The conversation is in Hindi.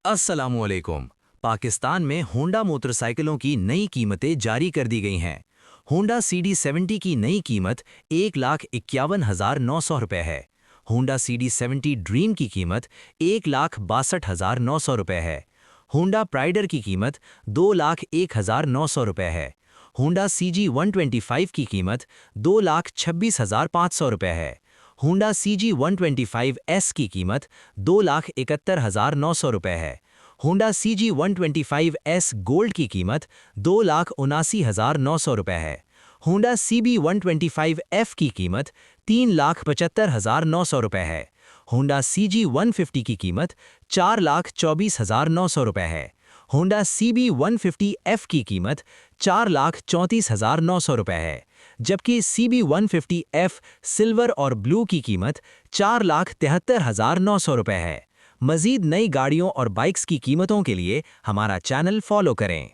अस्सलामुअलैकुम। पाकिस्तान में होंडा मोटरसाइकिलों की नई कीमतें जारी कर दी गई हैं। होंडा CD70 की नई कीमत 1,51,900 रुपये है। होंडा CD70 ड्रीम की कीमत 1,62,900 रुपये है। होंडा प्राइडर की कीमत 2,01,900 रुपये है। होंडा CG125 की कीमत 2,26,500 रुपये है। होंडा CG125S की कीमत 2,71,900 रुपये है। होंडा CG125S गोल्ड की कीमत 2,79,900 रुपये है। होंडा CB125F की कीमत 3,75,900 रुपये है। होंडा CG150 की कीमत 4,24,900 रुपये है। होंडा CB150F की कीमत 4,34,900 रुपये है, जबकि CB150F सिल्वर और ब्लू की कीमत 4,73,900 रुपये है। मज़ीद नई गाड़ियों और बाइक्स की कीमतों के लिए हमारा चैनल फॉलो करें।